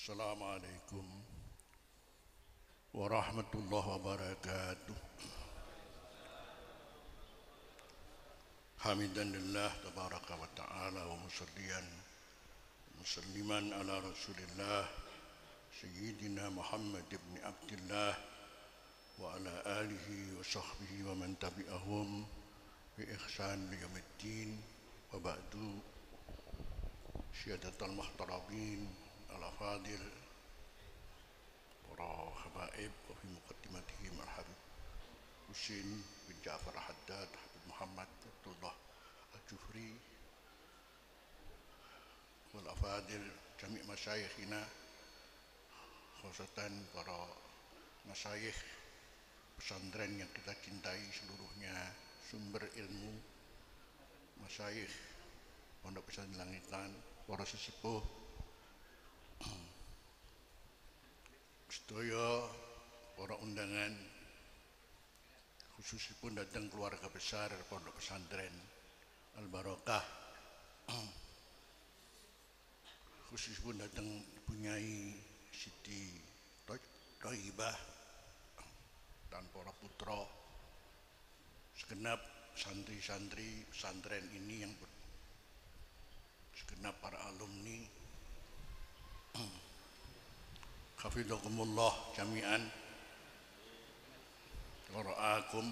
Assalamualaikum warahmatullahi wabarakatuh. Hamidan lillah tabaraka wa ta'ala wa musalliman ala rasulillah Sayyidina Muhammad ibn Abdullah wa ala alihi wa sahbihi wa man tabi'ahum bi ihsan liyaumiddin wa ba'du. Syihadatul muhtarabin al-afadil para habaib wa fi muqaddimatihim al-habib Husin bin Ja'far Haddad, Habib Muhammad Abdullah Al-Jufri wal afadil jami' masyayikhina, khususatan para masyayikh pesantren yang kita cintai seluruhnya, sumber ilmu, masyayikh Pondok Pesantren Langitan, para sesepuh, sedaya para undangan, khususipun datang keluarga besar Pondok Pesantren Al-Barokah, khususipun datang Ibu Nyai Siti Thaibah dan para putra, segenap santri-santri pesantren ini, yang segenap para alumni, hafidhakumullah jami'an, wara'akum.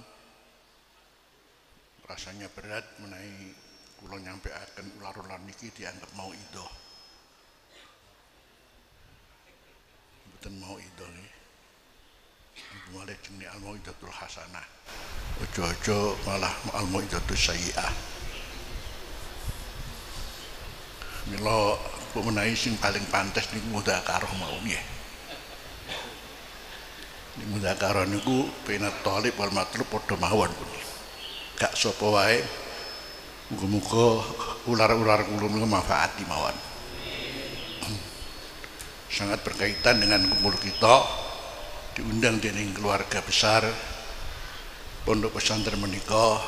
Rasanya berat menawi kula nyampeaken ular-ular niki dianggap mau idoh. Mboten mau idoh nggih. Mulai jenenge al-mau'idatul hasanah. Ojo-ojo malah al-mau'idatus sayyi'ah. Mila menawi sing paling pantes niku mudzakarah mawon nggih. Ning mudzakarah niku penat thalib wal matlub padha mawon pundi. Gak sapa wae muga-muga ular-ular kula niku manfaati mawon. Sangat berkaitan dengan kumpul kita, diundang dening keluarga besar Pondok Pesantren menika,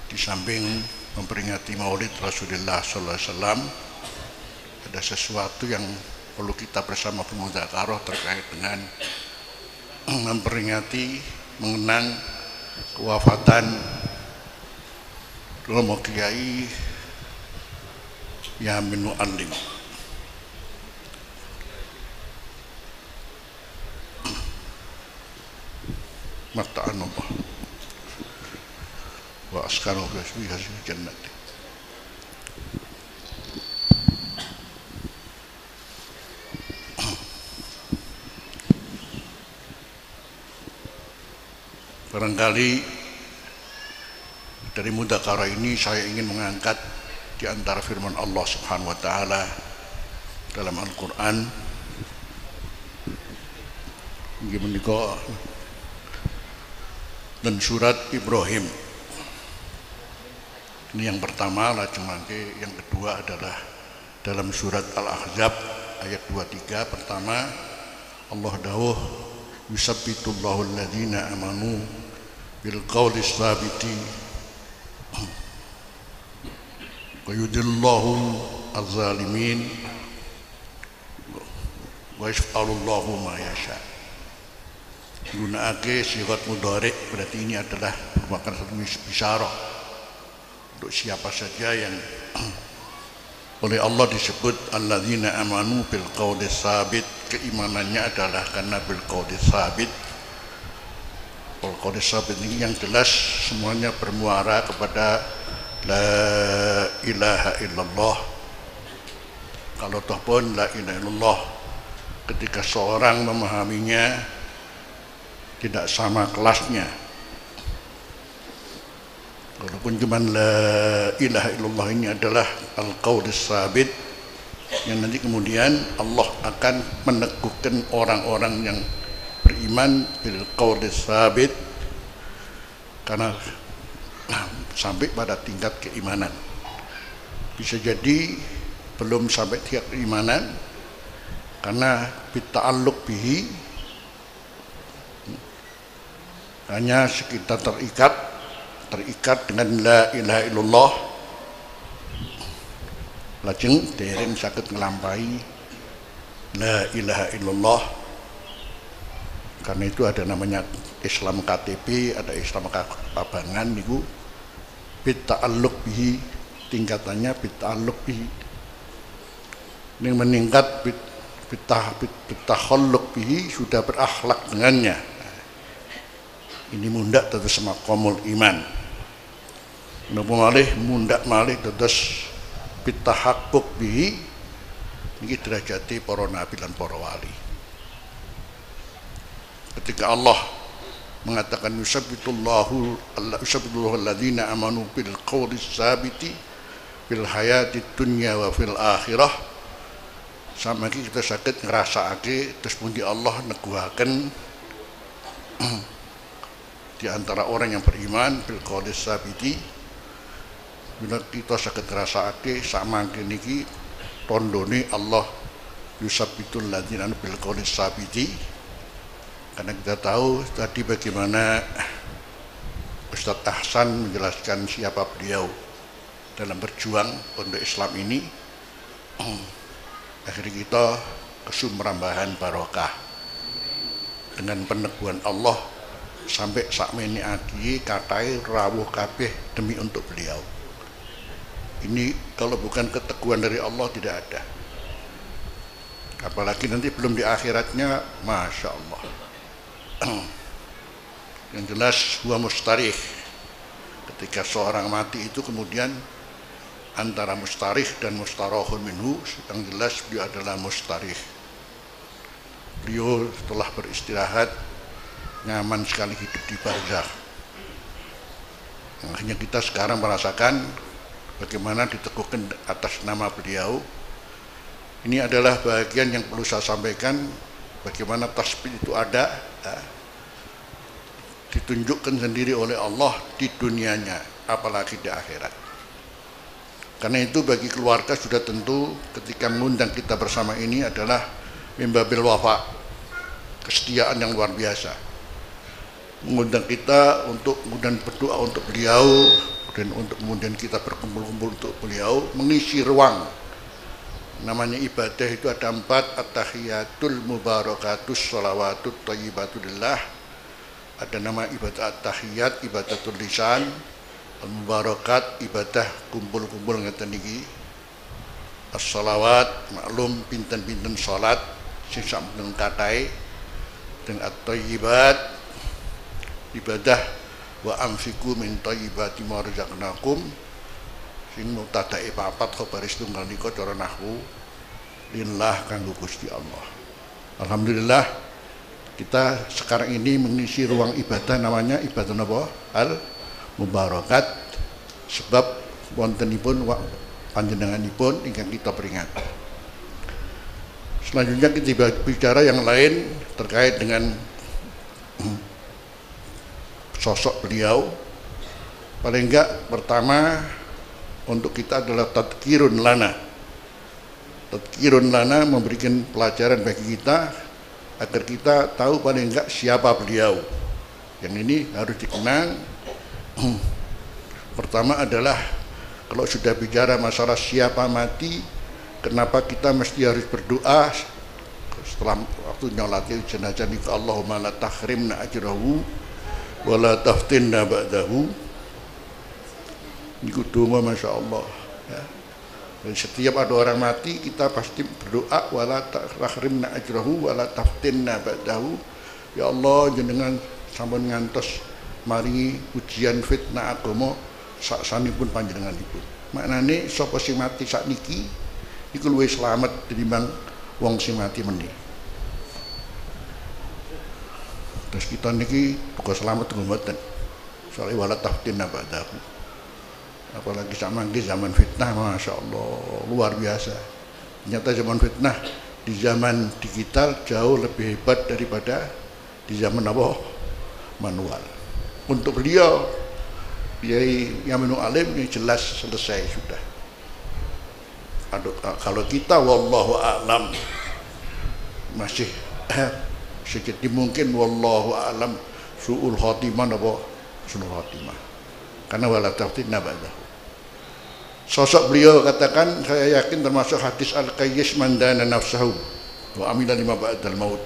di samping memperingati Maulid Rasulullah sallallahu alaihi wasallam, ada sesuatu yang perlu kita bersama bermudzakarah terkait dengan memperingati, mengenang kewafatan Romo Kiai Yamin Mu'allim. Mata'an Allah wa askanu fi jannah. Barangkali dari mudzakarah ini saya ingin mengangkat di antara firman Allah Subhanahu wa taala dalam Al-Qur'an inggih menika dan surat Ibrahim. Ini yang pertama, lajeng mangke yang kedua adalah dalam surat Al-Ahzab ayat 23. Pertama, Allah dawuh yusabbitullahu alladhina amanu bil qawli tsabiti wa yudillahu az-zalimin wa yaf'alullahu ma yasha. Gunaake sigat mudhari, berarti ini adalah merupakan satu bisyarah untuk siapa saja yang oleh Allah disebut alladzina amanu bil qawli tsabit. Keimanannya adalah karena bil qawli tsabit. Bil qawli tsabit ini yang jelas semuanya bermuara kepada la ilaha illallah. Kalau toh pun la ilaha illallah ketika seorang memahaminya tidak sama kelasnya. Walaupun cuma la ilaha illallah ini adalah al-qaul sabit, yang nanti kemudian Allah akan meneguhkan orang-orang yang beriman bil qaul sabit karena sampai pada tingkat keimanan. Bisa jadi belum sampai tingkat keimanan karena bita'alluq bihi, hanya sekitar terikat dengan la ilaha illallah, lajeng dereng saged nglampahi la ilaha illallah. Karena itu ada namanya Islam KTP, ada Islam Kabangan niku bita'alluq bihi, tingkatannya bita'alluq bihi. Ini meningkat bitakhalluq bihi, sudah berakhlak dengannya. Ini mundak terus maqamul iman. Napa malih mundak malih terus bitahaqquq bihi, niki derajate para nabi lan para wali. Ketika Allah mengatakan yusabbitullahu alladzina amanu bil qawli tsabiti fil hayati dunya wa fil akhirah, sama kita sakit ngrasakake terus pundi Allah neguhaken di antara orang yang beriman bil qawli tsabiti. Bila kita sakit ngrasakake sama niki tondone Allah yusabbitul ladzina bil qawli tsabiti. Karena kita tahu tadi bagaimana Ustadz Ahsan menjelaskan siapa beliau dalam berjuang untuk Islam ini. Akhirnya kita kesumrambahan barokah dengan peneguhan Allah sampai sakmene agi katai rawuh kabeh demi untuk beliau. Ini kalau bukan keteguhan dari Allah tidak ada. Apalagi nanti belum di akhiratnya, masya Allah. Yang jelas huwa mustarih, ketika seorang mati itu kemudian antara mustarih dan mustarahun minhu, yang jelas beliau adalah mustarih. Beliau telah beristirahat nyaman sekali hidup di barzakh. Hanya kita sekarang merasakan bagaimana diteguhkan atas nama beliau. Ini adalah bagian yang perlu saya sampaikan, bagaimana tasbih itu ada, ditunjukkan sendiri oleh Allah di dunianya, apalagi di akhirat. Karena itu bagi keluarga sudah tentu ketika mengundang kita bersama ini adalah mimbabil wafa, kesetiaan yang luar biasa. Mengundang kita untuk kemudian berdoa untuk beliau, dan untuk kemudian kita berkumpul-kumpul untuk beliau, mengisi ruang. Namanya ibadah itu ada 4, at-tahiyatul mubarakatus sholawatut thayyibatulillah. Ada nama ibadah at-tahiyat, ibadatul lisan, al-mubarakat, ibadah kumpul-kumpul ngeten niki. As-sholawat, maklum pinten-pinten salat sing sampun kathah, dengan at-thayyibat, ibadah wa anfiqu min thayyibati ma razaqnakum, sing mubtadae papat khabaris tunggal nika cara nahwu, lillah kanggo Gusti Allah. Alhamdulillah kita sekarang ini mengisi ruang ibadah, namanya ibadah napa? Al mubarakat, sebab wontenipun panjenenganipun ingkang kita peringat. Selanjutnya kita bicara yang lain terkait dengan sosok beliau. Paling enggak pertama untuk kita adalah tadhkirun lana. Tadhkirun lana, memberikan pelajaran bagi kita agar kita tahu paling enggak siapa beliau. Yang ini harus dikenang. Pertama adalah kalau sudah bicara masalah siapa mati, kenapa kita mesti harus berdoa setelah waktu nyolati jenazah niku, Allahumma la tahrimna ajrahu wa la taftinna ba'dahu. Niku donga masya Allah ya. Dan setiap ada orang mati kita pasti berdoa wala tahrimna ajrahu wala taftinna ba'dahu. Ya Allah, jenengan sampun ngantos maringi ujian fitnah agama saksanipun panjenenganipun. Maknane sapa sing mati sakniki iku luwih slamet tinimbang wong sing mati meneh. Terus kita niki buka selamat mboten. Soale wala taftinna ba'dahu. Apalagi zaman fitnah, masya Allah luar biasa. Ternyata zaman fitnah di zaman digital jauh lebih hebat daripada di zaman apa? Manual. Untuk beliau Kiai Yaminul Alim ini jelas selesai sudah. Aduh, kalau kita wallahu a'lam masih sedikit mungkin wallahu a'lam su'ul khotimah apa su'ul khotimah, karena wala taftinna ba'dahu. Sosok beliau katakan, saya yakin termasuk hadis al-qayyis mandana nafsahu Wa amila lima ba'dal maut.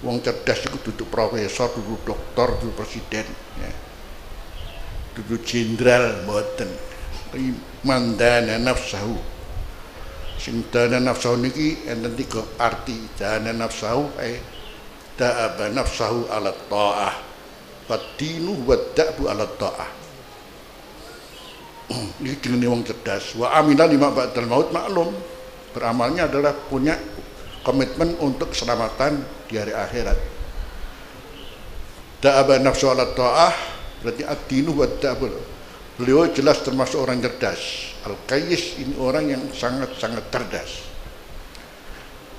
Wong cerdas iku duduk profesor, duduk doktor, duduk presiden, ya. Duduk jenderal mboten. Mandana nafsahu. Sing dana nafsahu niki enten tiga arti. Dana nafsahu da'aba nafsahu ala ta'ah. Fadinu wa da'bu ala ta'ah. Ini jenenge wong cerdas. Wa amila lima ba'dal maut, maklum. Beramalnya adalah punya komitmen untuk keselamatan di hari akhirat. Da'aba nafsu ala ta'ah berarti ad-dinu wa da'bul. Beliau jelas termasuk orang cerdas. Al-Qayyis ini orang yang sangat-sangat cerdas.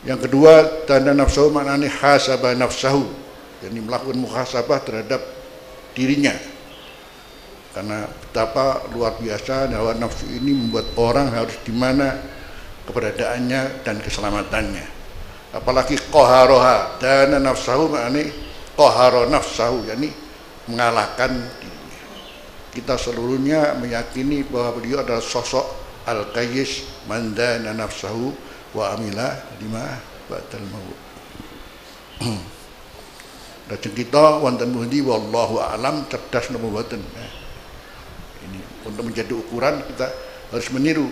Yang kedua, dana nafsahu maknanya hasabah nafsahu, yakni melakukan muhasabah terhadap dirinya. Karena betapa luar biasa hawa nafsu ini membuat orang harus di mana keberadaannya dan keselamatannya. Apalagi qaharoha, dana nafsahu maknanya qaharo nafsahu, yakni mengalahkan dirinya. Kita seluruhnya meyakini bahwa beliau adalah sosok Al-Qayyis man dana nafsahu wa amila lima ba'dal maut. Lajeng kita wonten pundi wallahu a'lam cerdas napa mboten. Ini untuk menjadi ukuran kita harus meniru.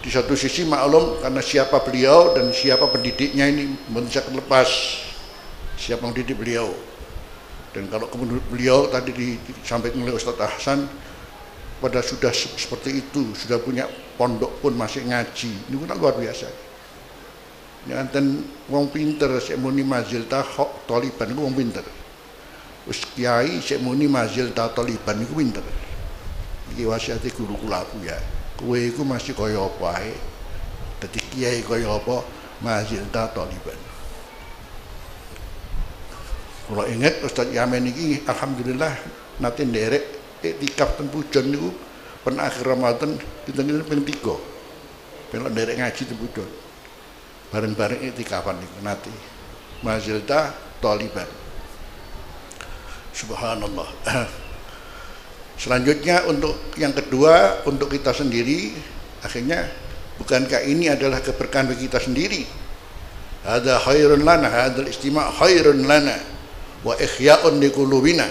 Di satu sisi maklum karena siapa beliau dan siapa pendidiknya ini bisa lepas siapa mendidik beliau. Dan kalau kemudian beliau tadi disampaikan oleh Ustaz Ahsan pada sudah seperti itu, sudah punya pondok pun masih ngaji, ini kan luar biasa. Ini anten wong pinter sik muni mazil ta taliban iku wong pinter. Wis kiai sik muni mazil ta taliban iku pinter. Iki wasiate guru kula ya. Kowe iku masih kaya apa ae. Dadi kiai kaya apa mazil ta taliban. Kalau ingat Ustaz Yamin ini alhamdulillah nanti nderek iktikaf ten Pujon niku pen akhir Ramadan kita ping 3. Pen nderek ngaji ten Pujon. Bareng-bareng iktikafan niku nanti. Mazilta taliban. Subhanallah. Selanjutnya untuk yang kedua untuk kita sendiri, akhirnya bukankah ini adalah keberkahan bagi kita sendiri? Hadza khairun lana, hadzal istima' khairun lana. Wa ikhya'un liqulubina.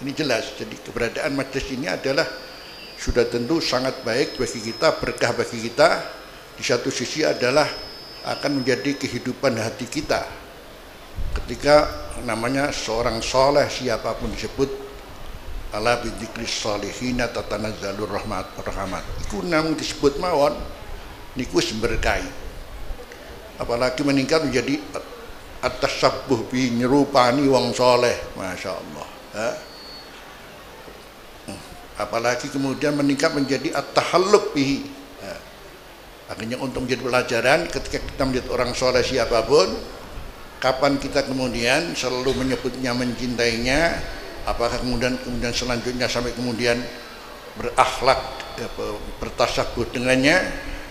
Ini jelas. Jadi keberadaan majelis ini adalah sudah tentu sangat baik bagi kita, berkah bagi kita. Di satu sisi adalah akan menjadi kehidupan hati kita. Ketika namanya seorang soleh siapapun disebut ala bidzikris solihina tatanazzalur rahmat. Iku namung disebut mawon niku berkah. Apalagi meningkat menjadi at-tasabbuh bi nyerupani wong soleh, masya Allah. Apalagi kemudian meningkat menjadi at-tahalluk bihi. Akhirnya untuk menjadi pelajaran ketika kita melihat orang soleh siapapun, kapan kita kemudian selalu menyebutnya, mencintainya, apakah kemudian selanjutnya sampai kemudian berakhlak, bertasabuh dengannya,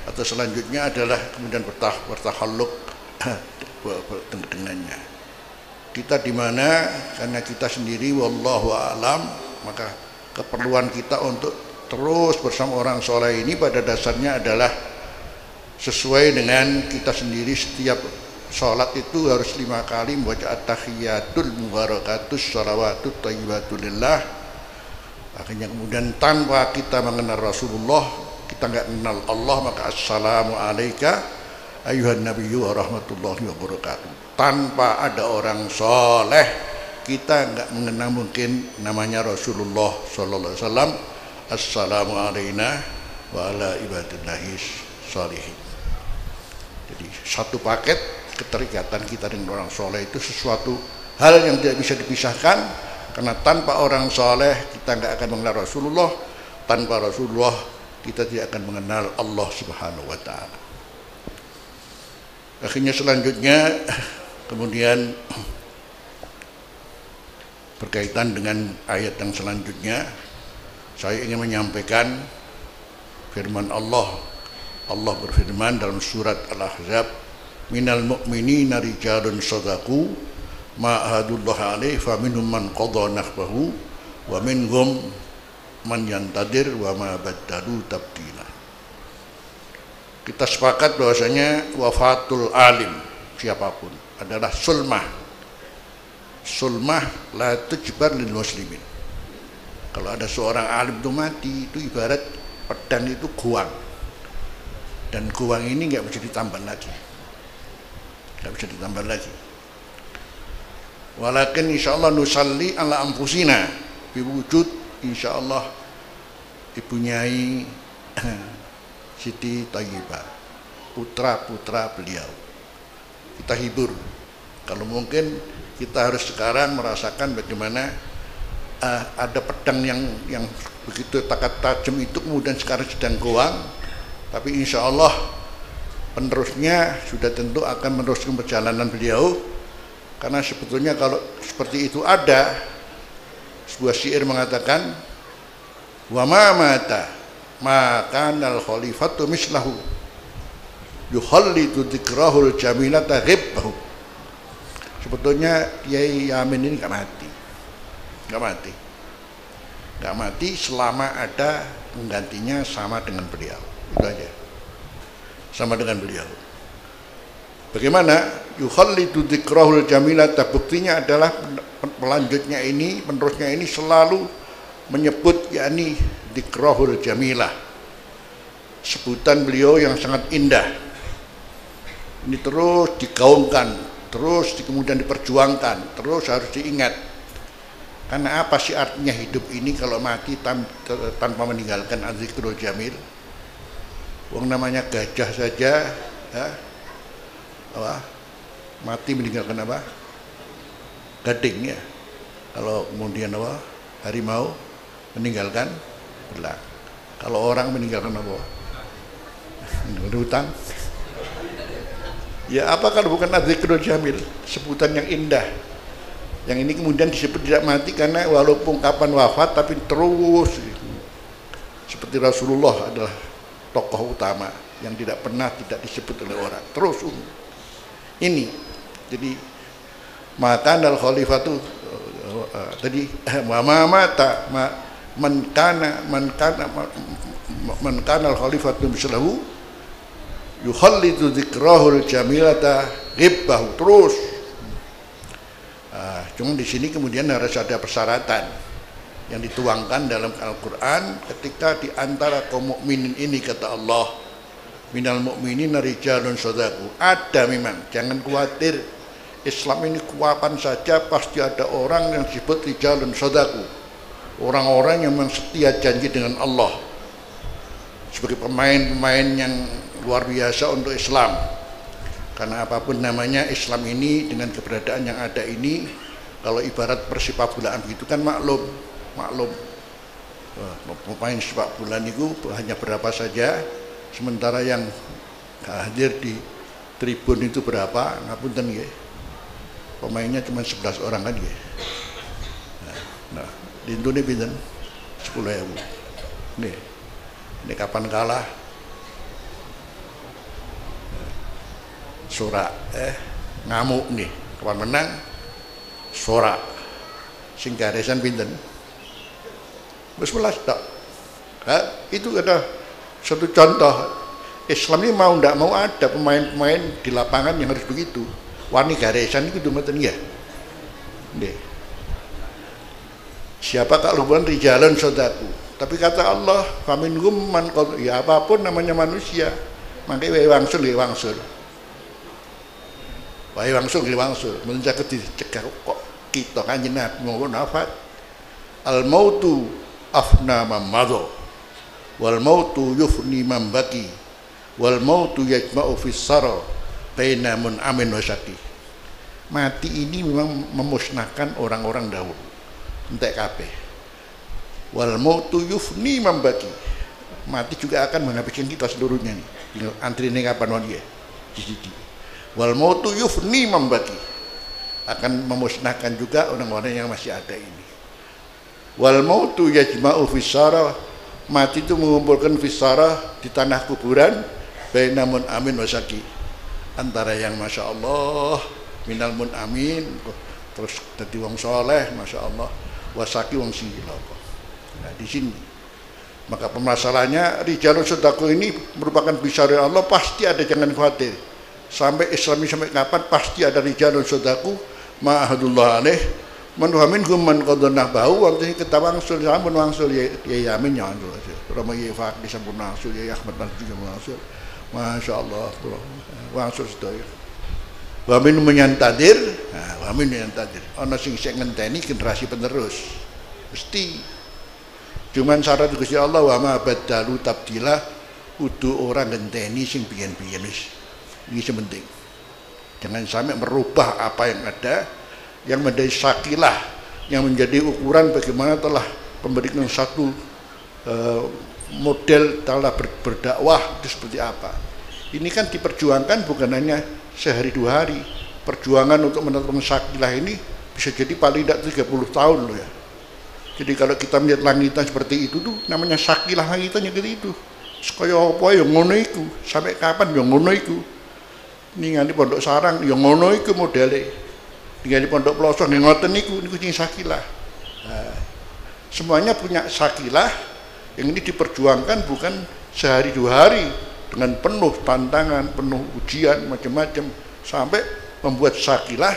atau selanjutnya adalah kemudian bertahalluk dengannya. Kita di mana karena kita sendiri wallahu a'lam, maka keperluan kita untuk terus bersama orang soleh ini pada dasarnya adalah sesuai dengan kita sendiri. Setiap sholat itu harus 5 kali membaca at-tahiyatul mubarakatus shalawatut thayyibatulillah. Akhirnya kemudian tanpa kita mengenal Rasulullah, kita nggak mengenal Allah, maka assalamu alaika ayuhan nabiyyu wa rahmatullahi wa barakatuh. Tanpa ada orang soleh, kita nggak mengenal mungkin namanya Rasulullah sallallahu alaihi wasallam. Assalamu alaina wa ala ibadillahi sholihin. Jadi satu paket keterikatan kita dengan orang soleh itu sesuatu hal yang tidak bisa dipisahkan, karena tanpa orang soleh kita nggak akan mengenal Rasulullah, tanpa Rasulullah kita tidak akan mengenal Allah Subhanahu wa ta'ala. Akhirnya selanjutnya kemudian berkaitan dengan ayat yang selanjutnya, saya ingin menyampaikan firman Allah. Allah berfirman dalam surat Al-Ahzab, minal mu'minina rijalun shadaqu ma ahadullah alaihi faminhum man qadha nahbahu wa minhum man yantadir wa ma baddalu tabdila. Kita sepakat bahwasanya wafatul alim, siapapun adalah sulmah. Sulmah la tujbar lil muslimin. Kalau ada seorang alim itu mati, itu ibarat pedang itu guang, dan guang ini nggak bisa ditambah lagi, nggak bisa ditambah lagi. Walakin insyaallah nusalli ala anfusina biwujud insyaallah Ibu Nyai Siti Thayyibah, putra-putra beliau. Kita hibur. Kalau mungkin kita harus sekarang merasakan bagaimana ada pedang yang begitu tajam itu kemudian sekarang sedang goang, tapi insya Allah penerusnya sudah tentu akan meneruskan perjalanan beliau, karena sebetulnya kalau seperti itu ada sebuah syair mengatakan wa ma mata maka al khalifatu mislahu yuhallidu dzikrahul jamilata ghibbahu. Sebetulnya Kiai Yamin ini nggak mati selama ada penggantinya sama dengan beliau, itu aja, sama dengan beliau. Bagaimana yuhallidu dzikrahul jamilata, buktinya adalah pelanjutnya ini, penerusnya ini selalu menyebut yakni dzikrahul jamilah, sebutan beliau yang sangat indah. Ini terus digaungkan, terus kemudian diperjuangkan, terus harus diingat. Karena apa sih artinya hidup ini kalau mati tanpa meninggalkan az-zikrul jamil? Wong namanya gajah saja ya, mati meninggalkan apa? Gading ya. Kalau kemudian apa? Harimau meninggalkan belang. Kalau orang meninggalkan apa? Hutang. Ya apa kalau bukan az-zikrul jamil, sebutan yang indah. Yang ini kemudian disebut tidak mati karena walaupun kapan wafat tapi terus, seperti Rasulullah adalah tokoh utama yang tidak pernah tidak disebut oleh orang, terus ini. Jadi maka al khalifatu tadi mata man kana al khalifatu mislahu yuhallidu dzikrahul jamilata ghibbahu, terus. Cuma di sini kemudian harus ada persyaratan yang dituangkan dalam Al-Quran ketika di antara kaum mukminin ini kata Allah minal mu'minina rijalun shadaku. Ada memang, jangan khawatir, Islam ini kuapan saja pasti ada orang yang disebut rijalun shadaku, orang-orang yang memang setia janji dengan Allah, sebagai pemain-pemain yang luar biasa untuk Islam. Karena apapun namanya Islam ini dengan keberadaan yang ada ini, kalau ibarat persepak bolaan begitu kan maklum. Pemain sepak bola itu hanya berapa saja, sementara yang hadir di tribun itu berapa, ngapunten nggih. Pemainnya cuma 11 orang kan nggih. Nah, di Indonesia pinten? 10.000. Nggih. Ini kapan kalah? Sorak ngamuk nih, kapan menang sorak sing garesan pinten wis 11 tok. Itu ada satu contoh Islam ini mau ndak mau ada pemain-pemain di lapangan yang harus begitu, wani garesan itu mboten ya nggih. Siapa kalau bukan rijalan sodaku, tapi kata Allah faminhum man, ya apapun namanya manusia mangke wae wangsul ya wangsul. Wae wangsul menjaga dicegah kok kita kanjeng Nabi ngomong nafat al mautu afna mamado wal mautu yufni mambaki wal mautu yajma'u fis sara baina mun amin wasaki. Mati ini memang memusnahkan orang-orang dahulu entek kabeh. Wal mautu yufni mambaki, mati juga akan menghabiskan kita seluruhnya nih. Tinggal antrine kapan wae ya. Di wal mautu yufni mambaki, akan memusnahkan juga orang-orang yang masih ada ini. Wal mautu yajma'u fisara, mati itu mengumpulkan fisara di tanah kuburan bainamun amin wasaki, antara yang masya Allah minal mun amin terus jadi wong soleh masya Allah, wasaki wong silapa. Nah di sini maka permasalahannya rijalun sedekah ini merupakan bisyarah Allah, pasti ada, jangan khawatir. sampai Islam ini sampai kapan pasti ada rijalun sadaku ma'ahadullah alaih man wa minhum man qad nabahu waktu kita wangsul sampun wangsul ya yamin ya Rama ya Faq di sampun wangsul ya Ahmad juga wangsul masyaallah wangsul sedaya wa min menyantadir wa min menyantadir ana sing ngenteni generasi penerus mesti cuman syarat Gusti Allah wa ma badalu tabdila kudu orang ngenteni sing biyen-biyen wis ini penting. Jangan sampai merubah apa yang ada, yang menjadi sakilah, yang menjadi ukuran bagaimana telah memberikan satu model telah berdakwah itu seperti apa. Ini kan diperjuangkan bukan hanya sehari dua hari. Perjuangan untuk menetapkan sakilah ini bisa jadi paling tidak 30 tahun loh ya. Jadi kalau kita melihat langitan seperti itu tuh namanya sakilah langitannya gitu itu. Sekaya apa yang ngono iku, sampai kapan yang ngono iku. Ningali pondok sarang yang ngono iku modele. Ningali pondok pelosok yang ngoten niku sing sakilah. Nah, semuanya punya sakilah yang ini diperjuangkan bukan sehari dua hari dengan penuh tantangan, penuh ujian macam-macam sampai membuat sakilah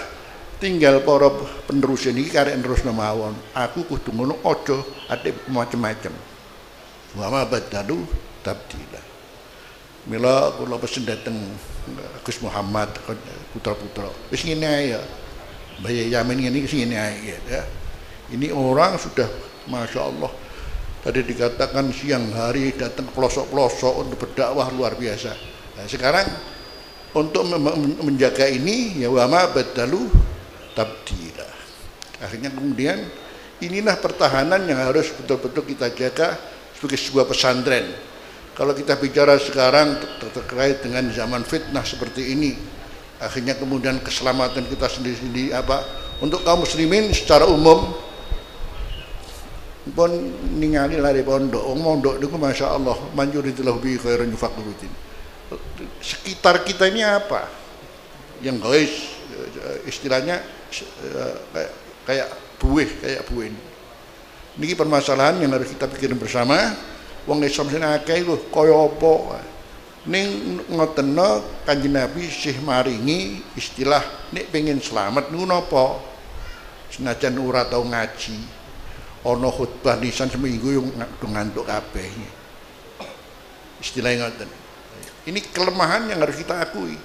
tinggal para penerus ini karek nerusna mawon. Aku kudu ngono aja ate macam-macam. Wa ma badalu tabdila. Mila kula pesen dateng Gus Muhammad putra-putra. Wis ngene ae ya. Mbah Yamin ngene iki ngene ae ya. Ini orang sudah Masya Allah tadi dikatakan siang hari datang pelosok-pelosok untuk berdakwah luar biasa. Nah, sekarang untuk menjaga ini ya wa ma badalu tabdila. Akhirnya kemudian inilah pertahanan yang harus betul-betul kita jaga sebagai sebuah pesantren. Kalau kita bicara sekarang terkait dengan zaman fitnah seperti ini, akhirnya kemudian keselamatan kita sendiri-sendiri apa untuk kaum muslimin secara umum pun ningali lari pondok itu Masya Allah manjuridillahu bi khairan yufaqihuddin. Sekitar kita ini apa yang guys istilahnya kayak buih ini permasalahan yang harus kita pikirin bersama. Wong Islam sing akeh lho kaya apa ning ngoteno Kanjeng Nabi sih maringi istilah nek pengen selamat niku napa senajan ora tau ngaji ana khutbah lisan seminggu yo ngantuk kabeh istilah ngoten. Ini kelemahan yang harus kita akui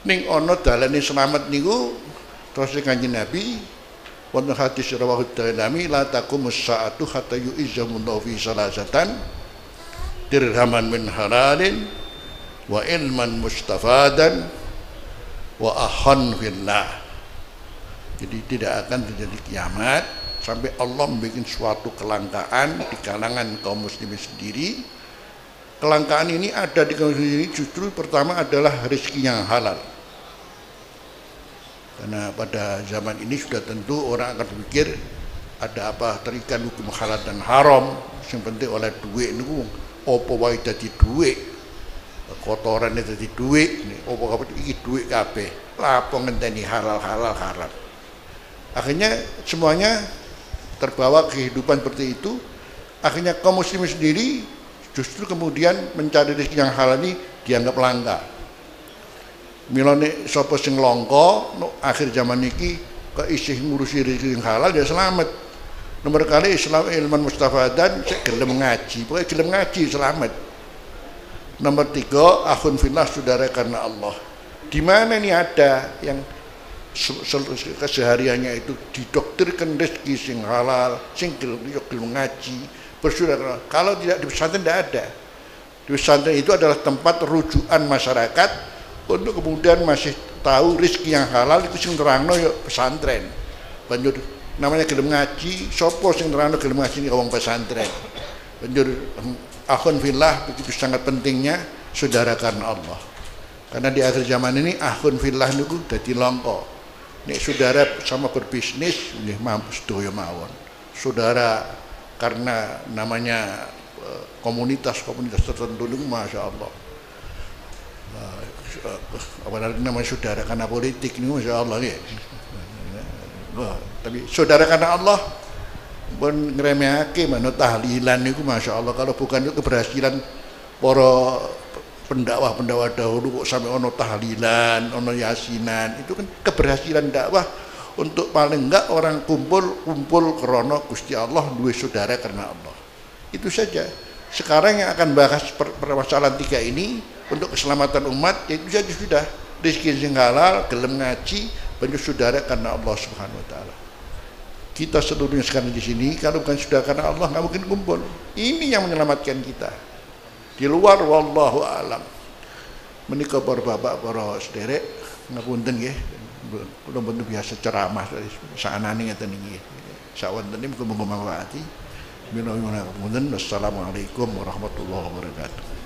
ning ana dalane selamat niku terus Kanjeng Nabi wonten hadis rawahu Dailami la taqumus saatu hatta yu'izzamullahu fi salasatan dirhaman min halalin wa ilman mustafadan wa akhan fillah. Jadi tidak akan terjadi kiamat sampai Allah membuat suatu kelangkaan di kalangan kaum muslimin sendiri. Kelangkaan ini ada di kaum muslimin justru pertama adalah rezeki yang halal. Karena pada zaman ini sudah tentu orang akan berpikir ada apa terikat hukum halal dan haram. Yang penting oleh duit niku apa wae dadi duit. Kotorannya dadi duit, apa kabeh iki duit kabeh. Lapo ngenteni halal haram. Akhirnya semuanya terbawa kehidupan seperti itu. Akhirnya kaum muslimin sendiri justru kemudian mencari rezeki yang halal ini dianggap langka. Milane sapa sing langka akhir zaman iki keisih ngurusi rezeki yang halal dia selamat. Nomor kali Islam ilman mustafadan sik gelem ngaji, pokoke gelem ngaji selamat. Nomor 3 akhun fillah saudara karena Allah. Di mana nih ada yang kesehariannya itu didokterkan rezeki sing halal, sing gelem ngaji, bersaudara. Kalau tidak di pesantren tidak ada. Di pesantren itu adalah tempat rujukan masyarakat untuk kemudian masih tahu rezeki yang halal itu sing terangno ya pesantren. Banjur namanya gelem ngaji, sapa sing terangno gelem ngaji wong pesantren. Banjur akhun fillah begitu sangat pentingnya saudara karena Allah. Karena di akhir zaman ini akhun fillah niku dadi langka. Nek saudara sama berbisnis nggih mampu sedaya mawon. Saudara karena namanya komunitas tertentu niku masyaallah. Apalagi nama saudara karena politik ini Masya Allah ya. Tapi saudara karena Allah pun ngeremehake mana tahlilan itu Masya Allah. Kalau bukan itu keberhasilan para pendakwah dahulu kok sampai ono tahlilan, ono yasinan, itu kan keberhasilan dakwah untuk paling enggak orang kumpul karena Gusti Allah, duwe saudara karena Allah. Itu saja. Sekarang yang akan bahas permasalahan tiga ini untuk keselamatan umat, itu saja sudah. Rezeki sing halal, gelem ngaji, banyak saudara karena Allah Subhanahu wa taala. Kita seluruhnya sekarang di sini kalau bukan saudara karena Allah nggak mungkin kumpul. Ini yang menyelamatkan kita. Di luar wallahu alam. Menika para bapak, para sederek, ngapunten nggih. Kula mboten biasa ceramah saanane ngeten niki. Sawanten muga-muga manfaati. Assalamualaikum warahmatullahi wabarakatuh.